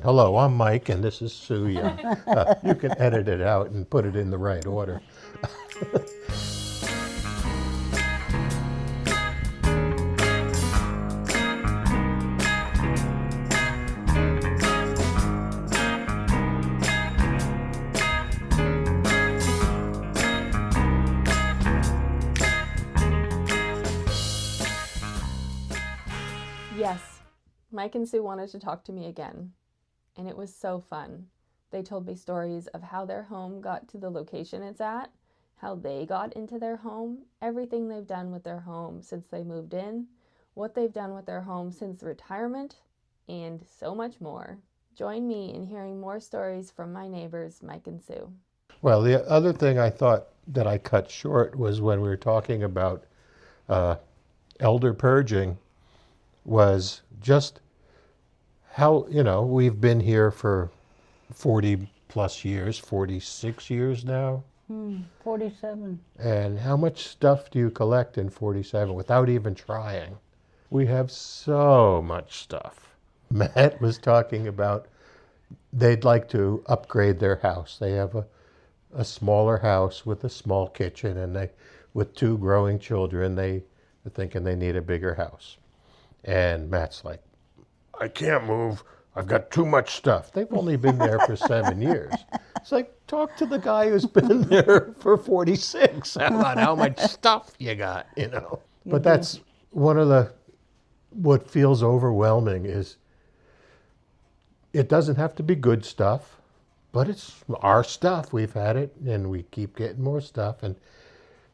Hello, I'm Mike, and this is Sue. Yeah. You can edit it out and put it in the right order. Yes, Mike and Sue wanted to talk to me again, and it was so fun. They told me stories of how their home got to the location it's at, how they got into their home, everything they've done with their home since they moved in, what they've done with their home since retirement, and so much more. Join me in hearing more stories from my neighbors, Mike and Sue. Well, the other thing I thought that I cut short was when we were talking about uh, elder purging, was just how, we've been here for 40 plus years, 46 years now. 47. And how much stuff do you collect in 47 without even trying? We have so much stuff. Matt was talking about they'd like to upgrade their house. They have a smaller house with a small kitchen, and with two growing children, they are thinking they need a bigger house. And Matt's like, I can't move. I've got too much stuff. They've only been there for 7 years. It's like, talk to the guy who's been there for 46 about how much stuff you got, But that's one of what feels overwhelming is it doesn't have to be good stuff, but it's our stuff. We've had it, and we keep getting more stuff. And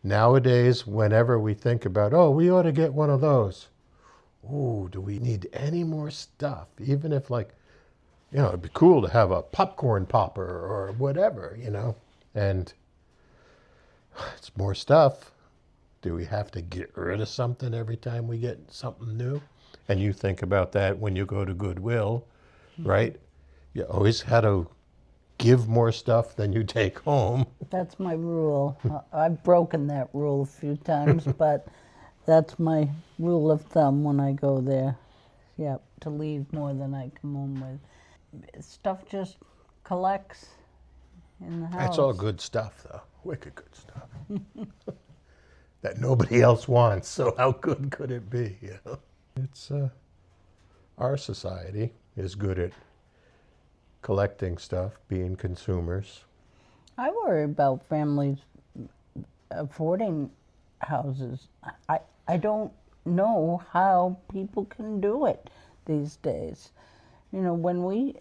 nowadays, whenever we think about, oh, we ought to get one of those, ooh, do we need any more stuff? Even if, it'd be cool to have a popcorn popper or whatever, and it's more stuff. Do we have to get rid of something every time we get something new? And you think about that when you go to Goodwill, right? You always had to give more stuff than you take home. That's my rule. I've broken that rule a few times, but that's my rule of thumb when I go there. Yep, to leave more than I come home with. Stuff just collects in the house. That's all good stuff, though. Wicked good stuff. That nobody else wants, so how good could it be, It's, our society is good at collecting stuff, being consumers. I worry about families affording houses. I don't know how people can do it these days. When we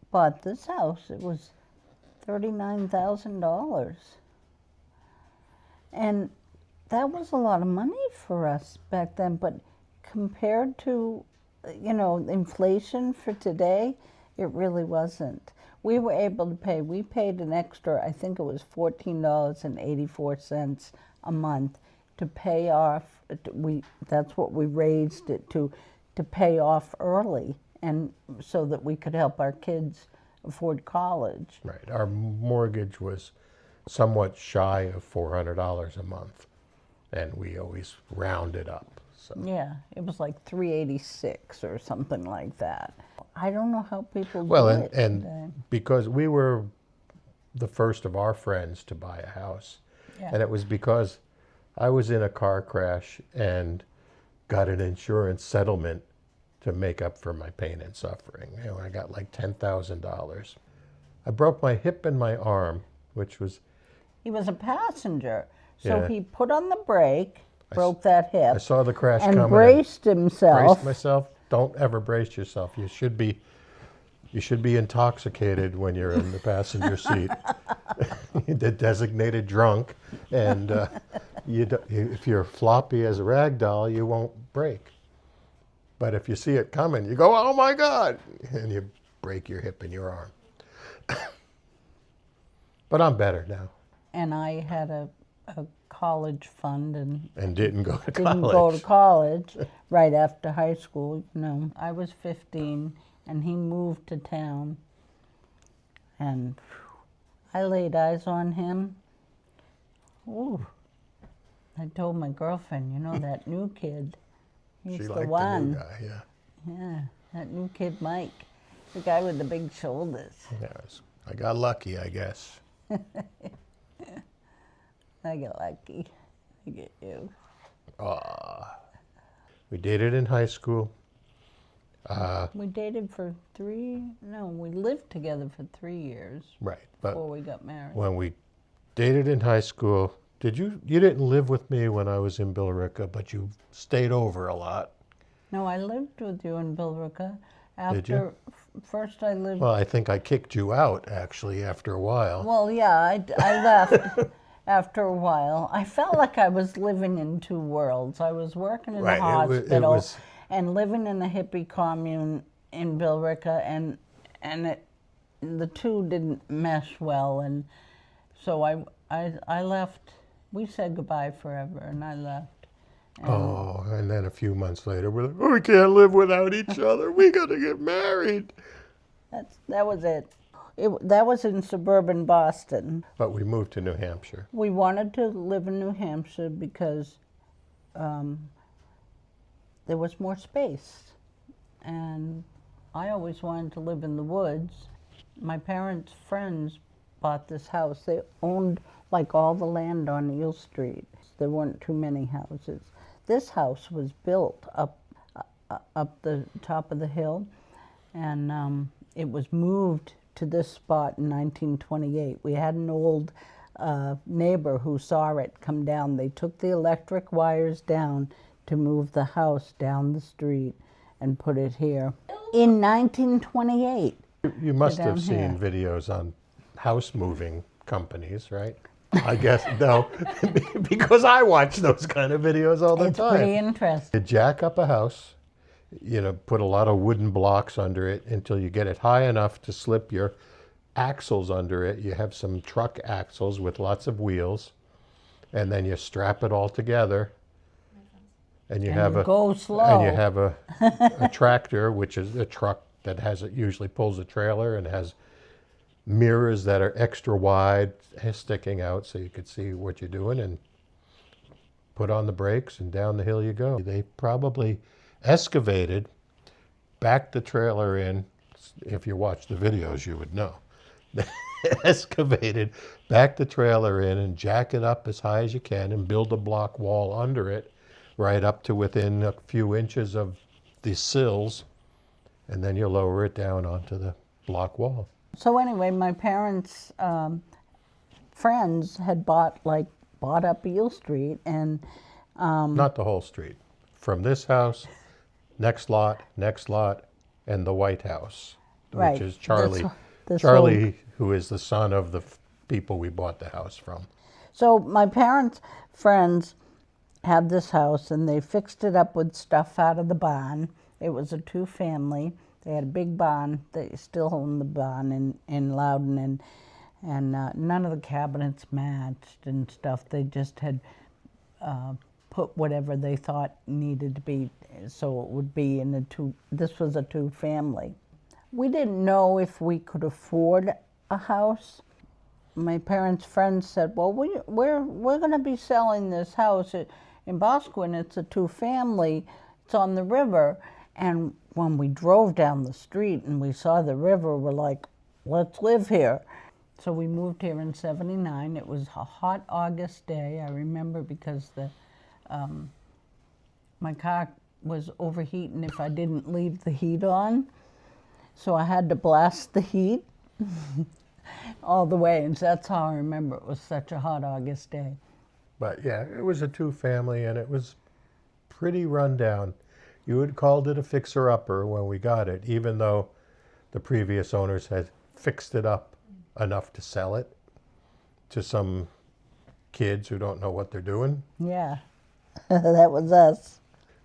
bought this house, it was $39,000. And that was a lot of money for us back then, but compared to, inflation for today, it really wasn't. We were able to pay, we paid an extra, I think it was $14.84 a month to pay off, that's what we raised it to pay off early, and so that we could help our kids afford college. Right. Our mortgage was somewhat shy of $400 a month, and we always rounded up. So. Yeah, it was like $386 or something like that. I don't know how people do it and today. Because we were the first of our friends to buy a house, Yeah. and it was because I was in a car crash and got an insurance settlement to make up for my pain and suffering. I got like $10,000. I broke my hip and my arm, which was... He was a passenger, so Yeah. he put on the brake, broke that hip. I saw the crash and coming. Braced himself. Braced myself. Don't ever brace yourself. You should be intoxicated when you're in the passenger seat. The designated drunk, and if you're floppy as a rag doll, you won't brake. But if you see it coming, you go, "Oh my God!" and you break your hip and your arm. But I'm better now. And I had a college fund and didn't go to didn't college. go to college right after high school. I was 15 and he moved to town, and I laid eyes on him. Ooh, I told my girlfriend, that new kid, he's She the liked one. the new guy, yeah. Yeah, that new kid, Mike. The guy with the big shoulders. Yes, I got lucky, I guess. I get lucky. I get you. We dated in high school. We dated for we lived together for 3 years Right, but before we got married. when we dated in high school, you didn't live with me when I was in Billerica, but you stayed over a lot. No, I lived with you in Billerica. Did you? First I lived. Well, I think I kicked you out, actually, after a while. Well, yeah, I left after a while. I felt like I was living in two worlds. I was working in Right, a it hospital was- and living in a hippie commune in Billerica, and the two didn't mesh well, and so I left. We said goodbye forever, and I left. And then a few months later, we're like, oh, we can't live without each other. We got to get married. That was it. That was in suburban Boston. But we moved to New Hampshire. We wanted to live in New Hampshire because there was more space. And I always wanted to live in the woods. My parents' friends bought this house. They owned like all the land on Eel Street. There weren't too many houses. This house was built up the top of the hill, and it was moved to this spot in 1928. We had an old neighbor who saw it come down. They took the electric wires down to move the house down the street and put it here. In 1928. You must Down have seen videos on house moving companies, right? I guess, no, because I watch those kind of videos all the It's time. pretty interesting. You jack up a house, put a lot of wooden blocks under it until you get it high enough to slip your axles under it. You have some truck axles with lots of wheels, and then you strap it all together. And you have go slow. And you have a tractor, which is a truck that usually pulls a trailer and has mirrors that are extra wide sticking out so you could see what you're doing, and put on the brakes and down the hill you go. They probably excavated, backed the trailer in. If you watch the videos, you would know. They excavated, back the trailer in and jack it up as high as you can and build a block wall under it, right up to within a few inches of the sills, and then you lower it down onto the block wall. So anyway, my parents' friends had bought up Eel Street, and Not the whole street. From this house, next lot, and the White House, Right. which is Charlie. This Charlie, who is the son of the people we bought the house from. so my parents' friends had this house, and they fixed it up with stuff out of the barn. It was a two-family. They had a big barn. They still own the barn in Loudon, and none of the cabinets matched and stuff. They just had put whatever they thought needed to be, so it would be in a two. This was a two-family. We didn't know if we could afford a house. My parents' friends said, "Well, we're going to be selling this house in Bosquen. It's a two-family. It's on the river." And when we drove down the street and we saw the river, we're like, let's live here. So we moved here in '79. It was a hot August day. I remember because my car was overheating if I didn't leave the heat on. So I had to blast the heat all the way. And that's how I remember it was such a hot August day. But yeah, it was a two-family, and it was pretty run down. You had called it a fixer-upper when we got it, even though the previous owners had fixed it up enough to sell it to some kids who don't know what they're doing. Yeah, that was us.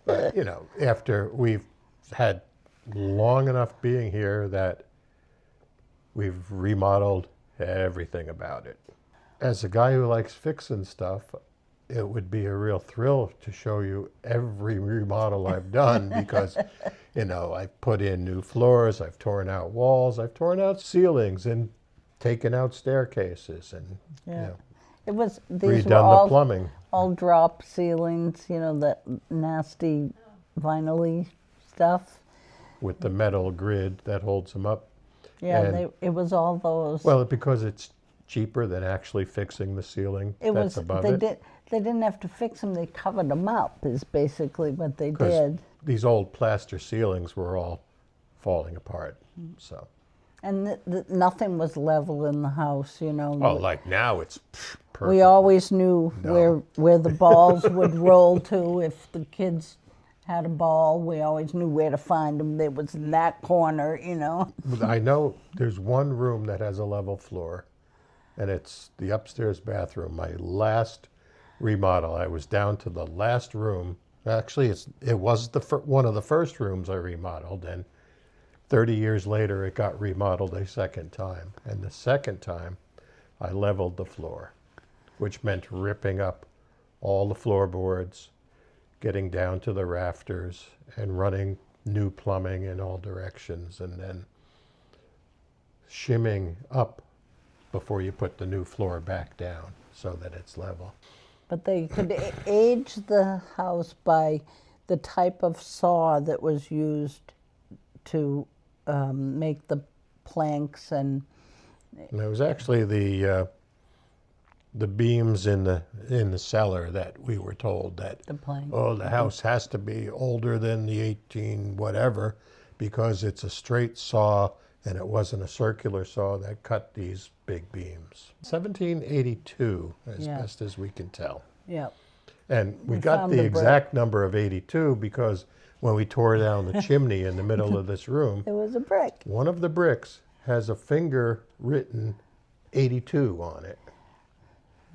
But, after we've had long enough being here that we've remodeled everything about it. As a guy who likes fixing stuff, it would be a real thrill to show you every remodel I've done because, I've put in new floors, I've torn out walls, I've torn out ceilings and taken out staircases and Yeah. It was, these were redone the plumbing. all drop ceilings, that nasty vinyl-y stuff. with the metal grid that holds them up. Yeah, And- it was all those. Well, because it's cheaper than actually fixing the ceiling it that's was above they it. they didn't have to fix them. They covered them up. Is basically what they 'Cause did. these old plaster ceilings were all falling apart. So, And nothing was level in the house. You know. oh, like now it's perfect. We always knew No. where the balls would roll to. If the kids had a ball, we always knew where to find them. It was in that corner, you know. I know there's one room that has a level floor, and it's the upstairs bathroom. My last remodel, I was down to the last room. Actually, it was one of the first rooms I remodeled, and 30 years later, it got remodeled a second time. And the second time, I leveled the floor, which meant ripping up all the floorboards, getting down to the rafters, and running new plumbing in all directions, and then shimming up before you put the new floor back down so that it's level. But they could age the house by the type of saw that was used to make the planks and And it was actually the beams in the cellar that we were told that, the planks. oh, the house has to be older than the 18 whatever because it's a straight saw and it wasn't a circular saw that cut these big beams. 1782, as Yeah. best as we can tell. Yeah. And we We got found the the exact number of 82 because when we tore down the chimney in the middle of this room, It was a brick. one of the bricks has a finger written 82 on it.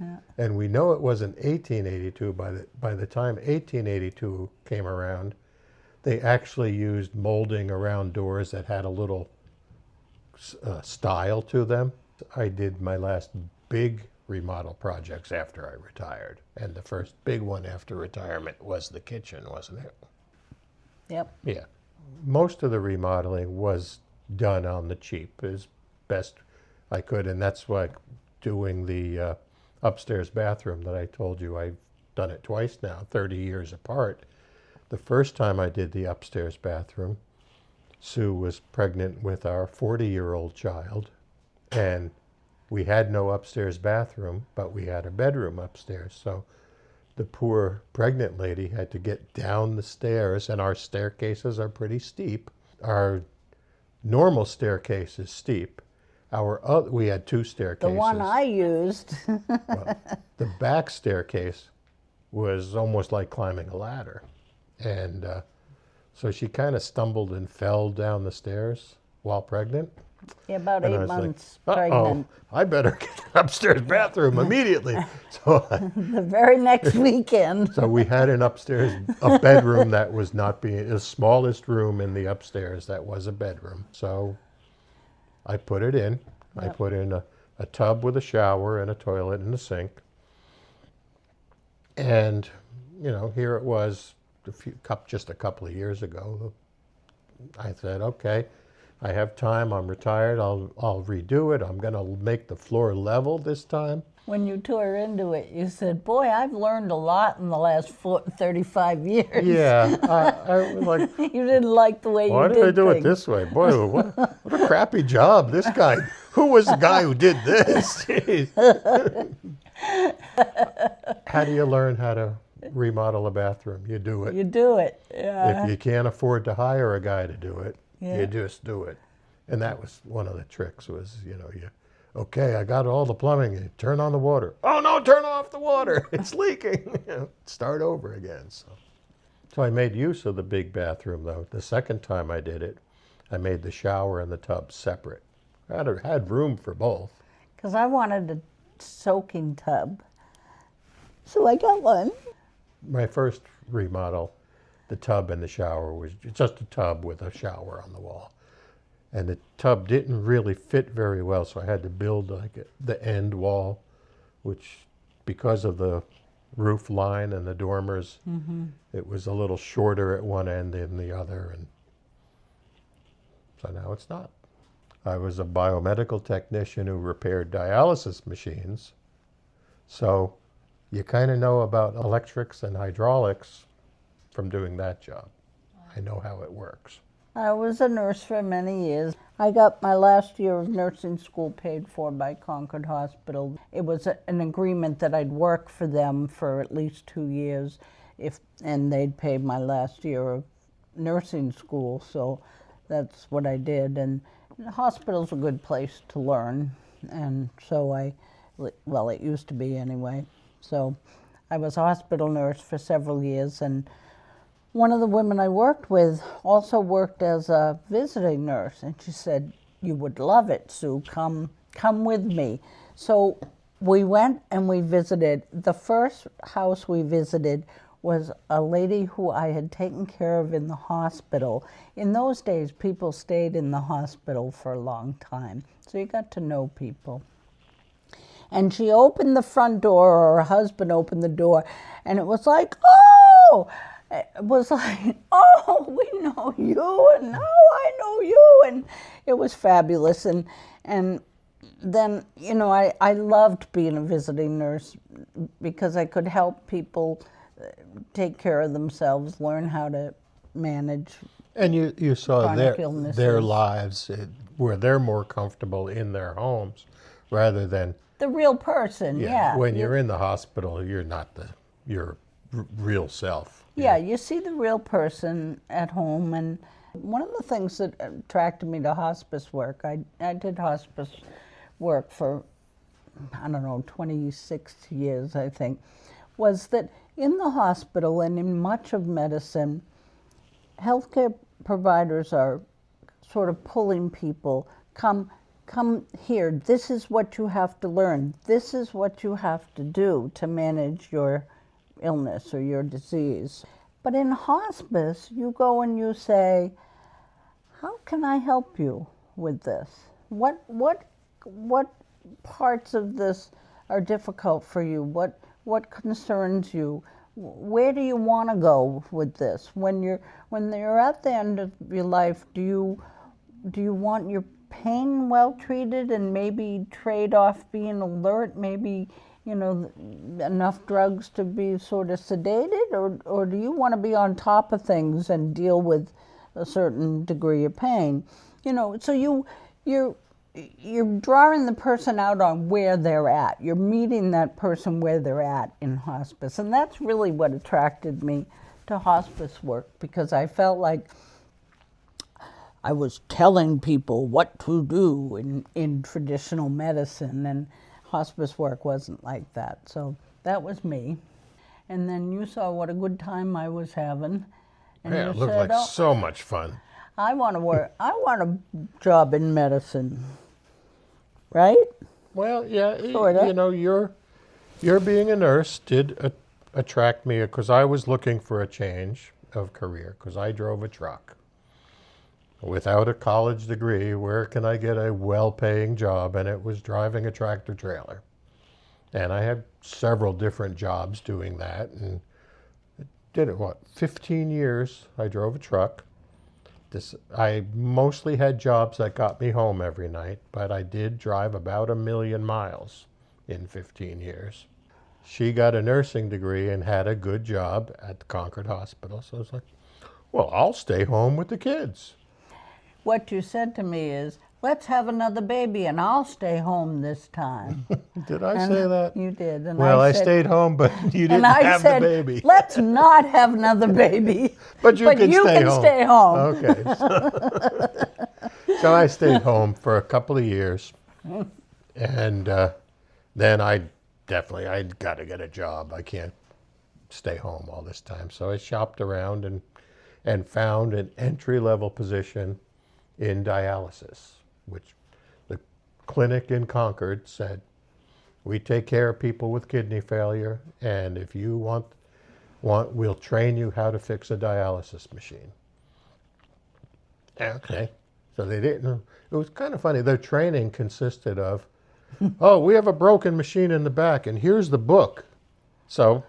Yeah. And we know it wasn't 1882. By the time 1882 came around, they actually used molding around doors that had a little style to them. I did my last big remodel projects after I retired. And the first big one after retirement was the kitchen, wasn't it? Yep. Yeah. Most of the remodeling was done on the cheap as best I could. And that's why doing the upstairs bathroom that I told you, I've done it twice now, 30 years apart. The first time I did the upstairs bathroom, Sue was pregnant with our 40-year-old child, and we had no upstairs bathroom, but we had a bedroom upstairs. So the poor pregnant lady had to get down the stairs, and our staircases are pretty steep. Our normal staircase is steep. We had two The staircases. one I used. Well, the back staircase was almost like climbing a ladder. And so she kind of stumbled and fell down the stairs while pregnant. Yeah, about And I 8 was like, months uh-oh, pregnant. I better get an upstairs bathroom immediately. So, The very next weekend. so we had a bedroom that was not being, the smallest room in the upstairs that was a bedroom. So I put it in. I Yep. put in a tub with a shower and a toilet and a sink. And, here it was just a couple of years ago. I said, okay, I have time. I'm retired. I'll redo it. I'm going to make the floor level this time. When you tore into it, you said, boy, I've learned a lot in the last 35 years. Yeah, I was like, You didn't like the way why you did I did do it things. this way? Boy, what a crappy job. This guy, who was the guy who did this? Jeez. How do you learn how to remodel a bathroom? You do it. You do it. Yeah. If you can't afford to hire a guy to do it, Yeah. you just do it. And that was one of the tricks was, okay, I got all the plumbing. You turn on the water. Oh, no, turn off the water. It's leaking. Start over again. So I made use of the big bathroom, though. The second time I did it, I made the shower and the tub separate. I had room for both. Because I wanted a soaking tub. So I got one. My first remodel, the tub and the shower was just a tub with a shower on the wall. And the tub didn't really fit very well, so I had to build the end wall, which, because of the roof line and the dormers, it was a little shorter at one end than the other, and so now it's not. I was a biomedical technician who repaired dialysis machines, so you kind of know about electrics and hydraulics from doing that job. I know how it works. I was a nurse for many years. I got my last year of nursing school paid for by Concord Hospital. It was an agreement that I'd work for them for at least 2 years, and they'd pay my last year of nursing school, so that's what I did. And the hospital's a good place to learn, and so well, it used to be anyway. So I was a hospital nurse for several years, and one of the women I worked with also worked as a visiting nurse, and she said, "You would love it, Sue. Come with me." So we went and we visited. The first house we visited was a lady who I had taken care of in the hospital. In those days, people stayed in the hospital for a long time, so you got to know people. And she opened the front door, or her husband opened the door, and it was like, oh! It was like, oh, we know you, and oh, I know you, and it was fabulous. And then, you know, I loved being a visiting nurse because I could help people take care of themselves, learn how to manage. And you saw Chronic their illnesses. lives where they're more comfortable in their homes rather than The real person, yeah. when you're in the hospital, you're not your real self. Yeah, you see the real person at home. And one of the things that attracted me to hospice work, I did hospice work for, I don't know, 26 years, I think, was that in the hospital and in much of medicine, healthcare providers are sort of pulling people, come here, this is what you have to learn, this is what you have to do to manage your illness or your disease. But in hospice, you go and you say, how can I help you with this? What parts of this are difficult for you? What concerns you? Where do you want to go with this? When you're at the end of your life, do you want your pain well treated and maybe trade off being alert, maybe, you know, enough drugs to be sort of sedated, or do you want to be on top of things and deal with a certain degree of pain? You know, so you're drawing the person out on where they're at. You're meeting that person where they're at in hospice. And that's really what attracted me to hospice work, because I felt like I was telling people what to do in traditional medicine, and hospice work wasn't like that. So that was me. And then you saw what a good time I was having. And Yeah, you it looked said, like "Oh, so much fun. I want to work. I want a job in medicine." Right? Well, yeah, Sorta. you know, your being a nurse did attract me because I was looking for a change of career because I drove a truck. Without a college degree, where can I get a well-paying job? And it was driving a tractor trailer. And I had several different jobs doing that, and did it, 15 years I drove a truck. I mostly had jobs that got me home every night, but I did drive about 1 million miles in 15 years. She got a nursing degree and had a good job at the Concord Hospital, so I was like, well, I'll stay home with the kids. What you said to me is, let's have another baby and I'll stay home this time. Did I say that? You did. And Well, I said, stayed home, but you didn't and I have said, the baby. let's not have another baby. But you can stay home. Okay. So I stayed home for a couple of years. And then I got to get a job. I can't stay home all this time. So I shopped around and found an entry-level position in dialysis, which the clinic in Concord said, we take care of people with kidney failure, and if you want, we'll train you how to fix a dialysis machine. Okay. So they didn't, it was kind of funny. Their training consisted of, oh, we have a broken machine in the back, and here's the book. So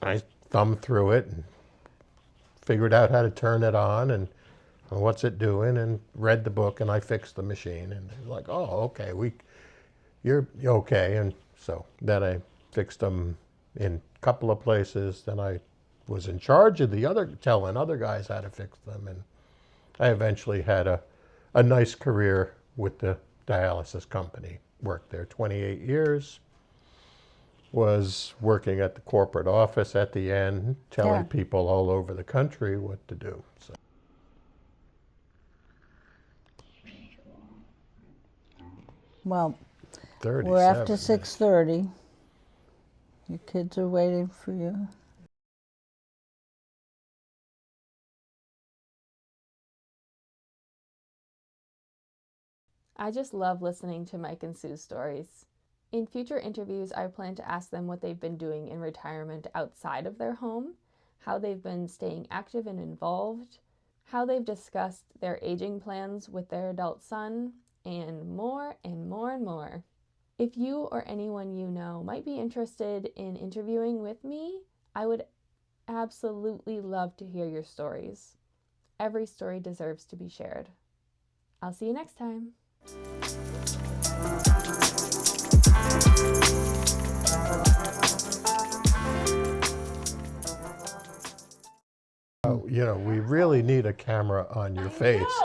I thumbed through it and figured out how to turn it on and what's it doing, and read the book, and I fixed the machine. And they're like, oh, okay, you're okay. And so then I fixed them in a couple of places. Then I was in charge of telling other guys how to fix them. And I eventually had a nice career with the dialysis company. Worked there 28 years. Was working at the corporate office at the end, telling Yeah. people all over the country what to do. So. Well, 37. we're after yeah. 6:30. Your kids are waiting for you. I just love listening to Mike and Sue's stories. In future interviews, I plan to ask them what they've been doing in retirement outside of their home, how they've been staying active and involved, how they've discussed their aging plans with their adult son, and more and more and more. If you or anyone you know might be interested in interviewing with me, I would absolutely love to hear your stories. Every story deserves to be shared. I'll see you next time. Oh, we really need a camera on your face.